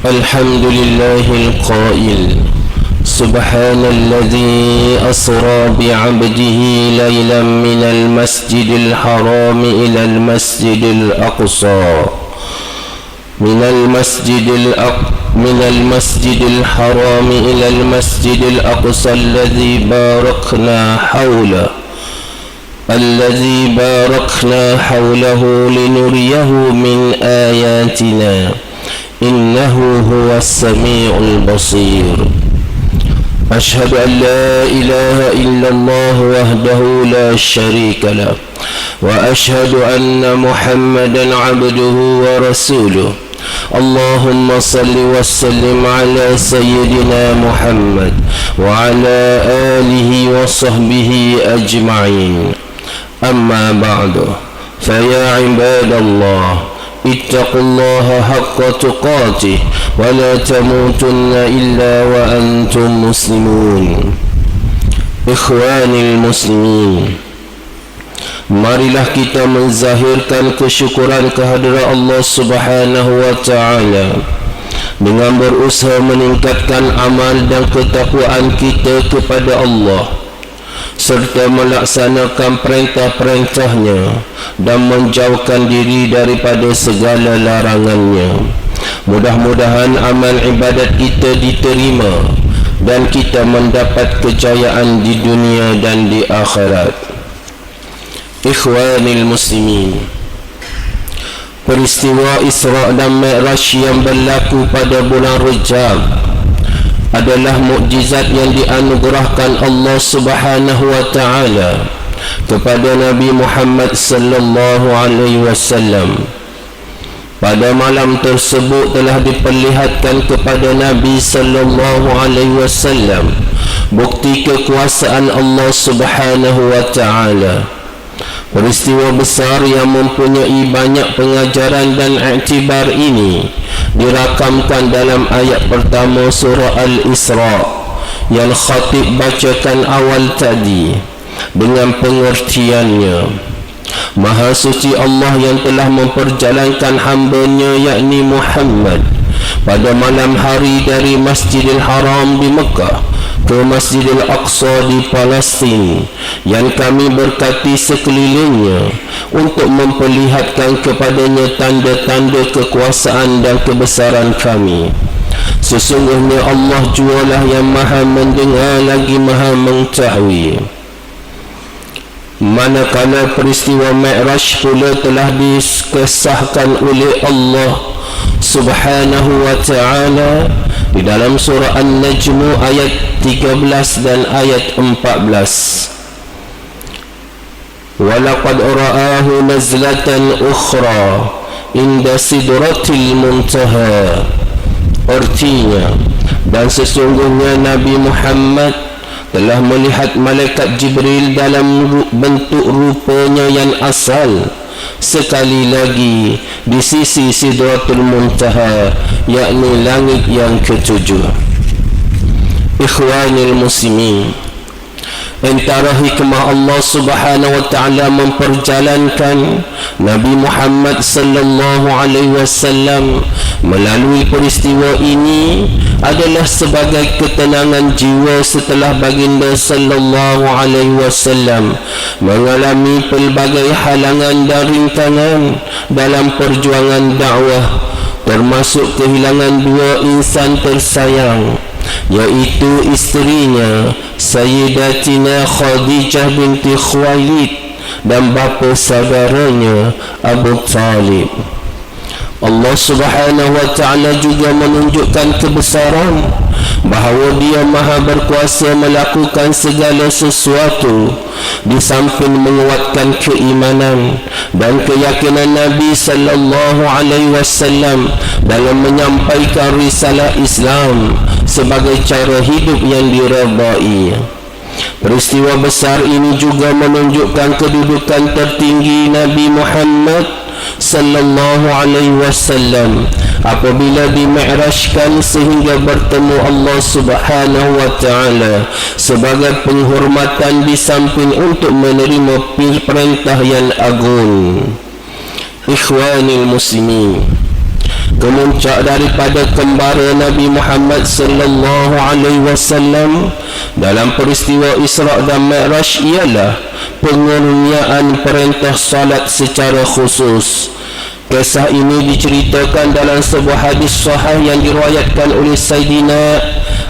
الحمد لله القائل سبحان الذي أسرى بعبده ليلا من المسجد الحرام إلى المسجد الأقصى من المسجد الحرام إلى المسجد الأقصى الذي باركنا حوله لنريه من آياتنا إنه هو السميع البصير أشهد أن لا إله إلا الله وحده لا شريك له وأشهد أن محمدا عبده ورسوله اللهم صل وسلم على سيدنا محمد وعلى آله وصحبه أجمعين أما بعد فيا عباد الله اتقوا الله حق تقاته ولا تموتن إلا وأنتم مسلمون إخواني المسلمين. Marilah kita menzahirkan kesyukuran kehadirat Allah Subhanahu wa Ta'ala dengan berusaha meningkatkan amal dan ketakwaan kita kepada Allah serta melaksanakan perintah-perintahnya dan menjauhkan diri daripada segala larangannya. Mudah-mudahan amal ibadat kita diterima dan kita mendapat kejayaan di dunia dan di akhirat. Ikhwanil muslimin, peristiwa Isra dan Mi'raj yang berlaku pada bulan Rajab adalah mukjizat yang dianugerahkan Allah Subhanahu wa Ta'ala kepada Nabi Muhammad sallallahu alaihi wasallam. Pada malam tersebut telah diperlihatkan kepada Nabi sallallahu alaihi wasallam bukti kekuasaan Allah Subhanahu wa Ta'ala. Peristiwa besar yang mempunyai banyak pengajaran dan iktibar ini dirakamkan dalam ayat pertama surah Al-Isra yang khatib bacakan awal tadi dengan pengertiannya. Maha suci Allah yang telah memperjalankan hamba-Nya yakni Muhammad pada malam hari dari Masjidil Haram di Mekah ke Masjidil Aqsa di Palestin yang kami berkati sekelilingnya untuk memperlihatkan kepadanya tanda-tanda kekuasaan dan kebesaran kami. Sesungguhnya Allah jualah yang maha mendengar lagi maha mengetahui. Manakala peristiwa Mi'raj pula telah dikesahkan oleh Allah Subhanahu wa Ta'ala di dalam surah An-Najm ayat 13 dan ayat 14. Walaqad ra'ahu nazlatan ukhra inda sidratil muntaha. Artinya, dan sesungguhnya Nabi Muhammad telah melihat malaikat Jibril dalam bentuk rupanya yang asal sekali lagi di sisi Sidratul Muntaha, yakni langit yang ketujuh. Ikhwanil muslimin, antara hikmah Allah Subhanahu wa Ta'ala memperjalankan Nabi Muhammad sallallahu alaihi wasallam melalui peristiwa ini adalah sebagai ketenangan jiwa setelah baginda sallallahu alaihi wasallam mengalami pelbagai halangan dan rintangan dalam perjuangan dakwah, termasuk kehilangan dua insan tersayang, yaitu isterinya Sayyidatina Khadijah binti Khuwailid dan bapa saudaranya Abu Talib. Allah Subhanahu wa Ta'ala juga menunjukkan kebesaran bahawa Dia maha berkuasa melakukan segala sesuatu, di samping menguatkan keimanan dan keyakinan Nabi sallallahu alaihi wasallam dalam menyampaikan risalah Islam sebagai cara hidup yang diredai. Peristiwa besar ini juga menunjukkan kedudukan tertinggi Nabi Muhammad sallallahu alaihi wasallam apabila dimi'rajkan sehingga bertemu Allah Subhanahu wa Ta'ala sebagai penghormatan di samping untuk menerima perintah yang agung. Ikhwanil muslimin, Kemuncak daripada kembara Nabi Muhammad sallallahu alaihi wasallam dalam peristiwa Isra' dan Mi'raj ialah pengurniaan perintah salat secara khusus. Kisah ini diceritakan dalam sebuah hadis sahih yang diriwayatkan oleh Sayyidina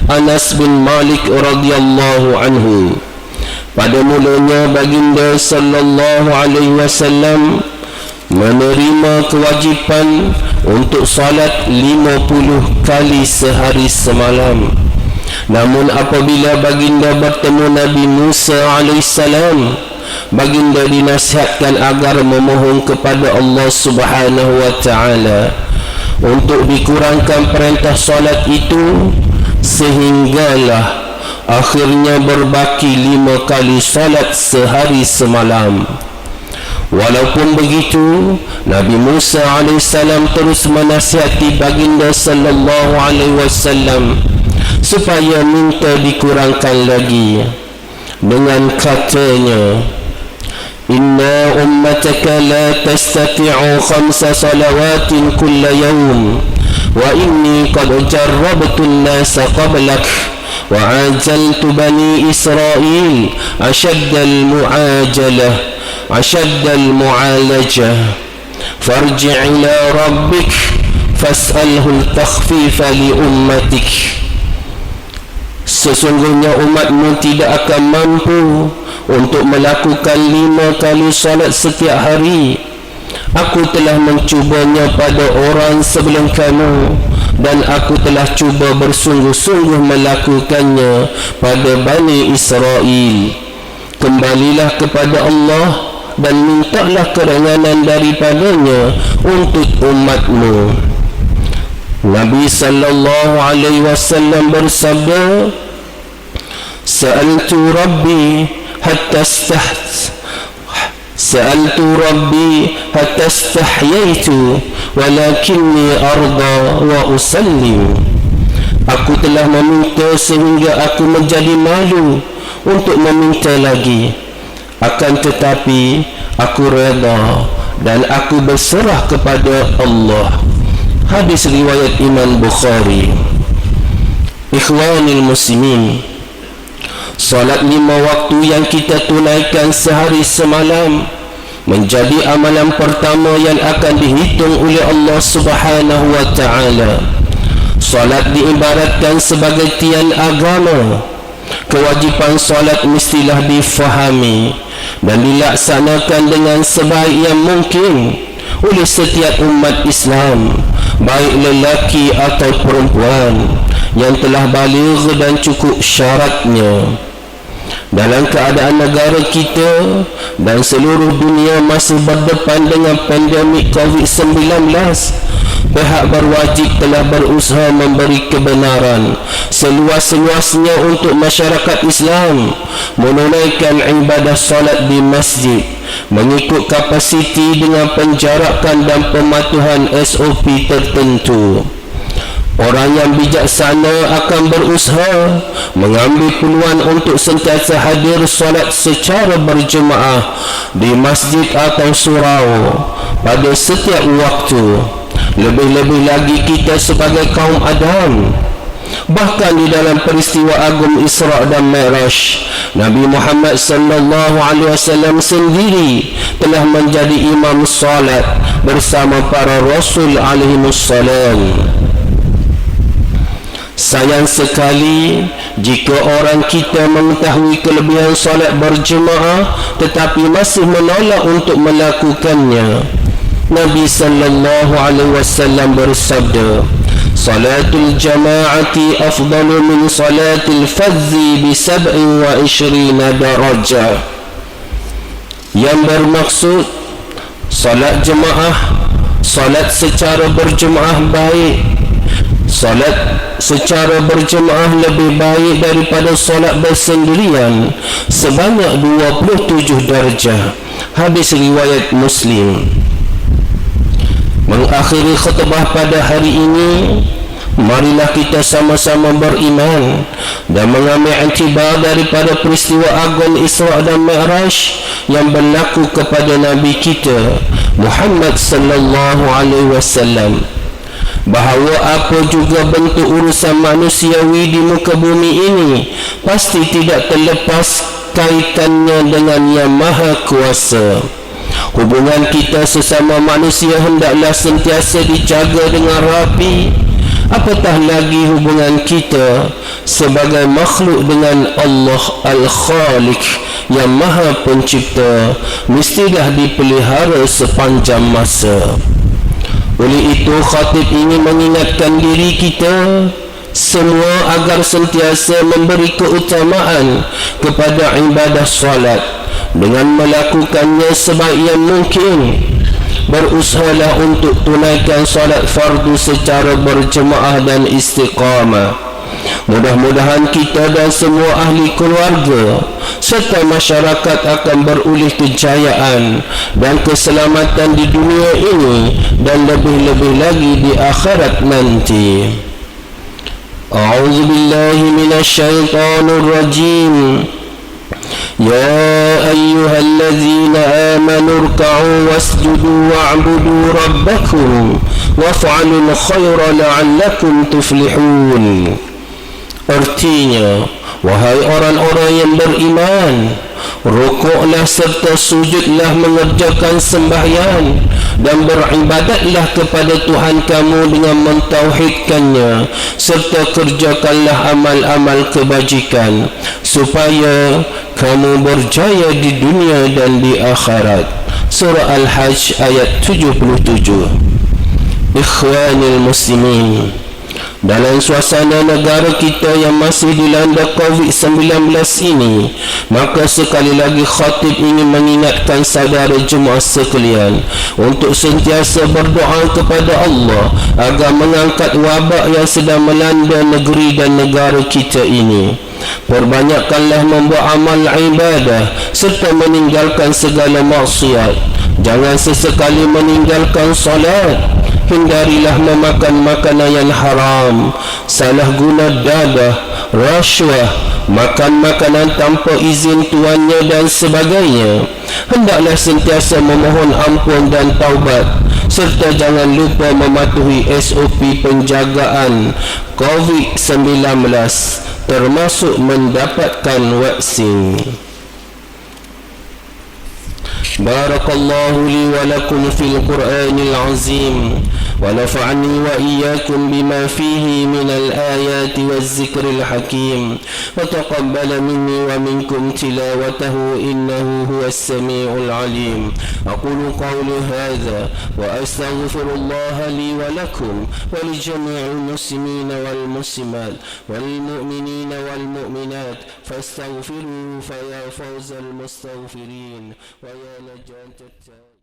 Anas bin Malik radhiyallahu anhu. Pada mulanya baginda sallallahu alaihi wasallam menerima kewajipan untuk salat 50 kali sehari semalam. Namun apabila baginda bertemu Nabi Musa alaihissalam, baginda dinasihatkan agar memohon kepada Allah Subhanahu wa taala untuk dikurangkan perintah solat itu, sehinggalah akhirnya berbaki 5 kali solat sehari semalam. Walaupun begitu, Nabi Musa alaihissalam terus menasihati baginda sallallahu alaihi wasallam supaya minta dikurangkan lagi dengan katanya, inna ummataka la tastati'u 5 salawatin kulla yawm wa inni qad jarrabtu an-nasa qablak wa ajaltu bani Israil ashadda al-mu'alajah farji' ila rabbik fas'alhu al-takhfifa li ummatik. Sesungguhnya umatmu tidak akan mampu untuk melakukan 5 kali solat setiap hari. Aku telah mencubanya pada orang sebelum kamu, dan aku telah cuba bersungguh-sungguh melakukannya pada Bani Israel. Kembalilah kepada Allah dan mintalah keringanan daripadanya untuk umatmu. Nabi sallallahu alaihi wasallam bersabda, Sa'altu Rabbi hatta istahyaitu walakinni arda wa usallim. Aku telah meminta sehingga aku menjadi malu untuk meminta lagi, akan tetapi aku reda dan aku berserah kepada Allah. Hadis riwayat Imam Bukhari. Ikhwanil muslimin, salat 5 waktu yang kita tunaikan sehari semalam menjadi amalan pertama yang akan dihitung oleh Allah Subhanahu wa taala. Salat diibaratkan sebagai tiang agama. Kewajipan salat mestilah difahami dan dilaksanakan dengan sebaik yang mungkin oleh setiap umat Islam, baik lelaki atau perempuan yang telah baligh dan cukup syaratnya. Dalam keadaan negara kita dan seluruh dunia masih berdepan dengan pandemik COVID-19, pihak berwajib telah berusaha memberi kebenaran seluas-luasnya untuk masyarakat Islam menunaikan ibadah solat di masjid mengikut kapasiti dengan penjarakan dan pematuhan SOP tertentu. Orang yang bijaksana akan berusaha mengambil peluang untuk sentiasa hadir solat secara berjemaah di masjid atau surau pada setiap waktu. Lebih-lebih lagi kita sebagai kaum Adam. Bahkan di dalam peristiwa agung Isra' dan Mi'raj, Nabi Muhammad sallallahu alaihi wasallam sendiri telah menjadi imam salat bersama para rasul alaihi wassalam. Sayang sekali jika orang kita mengetahui kelebihan solat berjemaah tetapi masih menolak untuk melakukannya. Nabi sallallahu alaihi wasallam bersabda, Salatul jama'ati afdalu min salatil fadzi bi 27 darajah. Yang bermaksud salat jemaah, salat secara berjemaah baik. Salat secara berjemaah lebih baik daripada solat bersendirian sebanyak 27 darjah. Hadis riwayat Muslim. Mengakhiri khutbah pada hari ini, marilah kita sama-sama beriman dan mengambil iktibar daripada peristiwa agung Isra' dan Mi'raj yang berlaku kepada Nabi kita Muhammad sallallahu alaihi wasallam. bahawa apa juga bentuk urusan manusiawi di muka bumi ini pasti tidak terlepas kaitannya dengan Yang Maha Kuasa. Hubungan kita sesama manusia hendaklah sentiasa dijaga dengan rapi, apatah lagi hubungan kita sebagai makhluk dengan Allah Al-Khaliq yang Maha Pencipta mestilah dipelihara sepanjang masa. Oleh itu, khatib ingin mengingatkan diri kita semua agar sentiasa memberi keutamaan kepada ibadah solat dengan melakukannya sebaik yang mungkin. Berusahalah untuk tunaikan solat fardu secara berjemaah dan istiqamah. Mudah-mudahan kita dan semua ahli keluarga serta masyarakat akan beroleh kejayaan dan keselamatan di dunia ini dan lebih-lebih lagi di akhirat nanti. A'udzu billahi minasyaitonir rajim. Ya ayyuhallazina amanu rka'u wasjudu wa'budu rabbakum waf'alul khaira la'allakum tuflihun. Artinya, wahai orang-orang yang beriman, rukuklah serta sujudlah mengerjakan sembahyang dan beribadatlah kepada Tuhan kamu dengan mentauhidkannya, serta kerjakanlah amal-amal kebajikan supaya kamu berjaya di dunia dan di akhirat. Surah Al-Hajj ayat 77. Ikhwanil muslimin, dalam suasana negara kita yang masih dilanda COVID-19 ini, maka sekali lagi khatib ingin mengingatkan saudara jemaah sekalian untuk sentiasa berdoa kepada Allah agar mengangkat wabak yang sedang melanda negeri dan negara kita ini. Perbanyakkanlah membuat amal ibadah serta meninggalkan segala maksiat. Jangan sesekali meninggalkan solat. Hindarilah memakan makanan yang haram, salah guna dadah, rasuah, makan makanan tanpa izin tuannya dan sebagainya. Hendaklah sentiasa memohon ampun dan taubat, serta jangan lupa mematuhi SOP penjagaan COVID-19 termasuk mendapatkan vaksin. Barakallahu li wa lakum fil Qur'anil azim wa nafa'ani wa iyyakum bima fihi minal ayati waz zikril hakim wa taqabbala minni wa minkum tilawatahu innahu huwas samiul alim. Aqulu qawli hadha wa astaghfirullaha li wa lakum wa li jami'il muslimina wal muslimat wal mu'minina wal mu'minat fastaghfiruhu fa ya fawzal mustaghfirin wa ya نجاة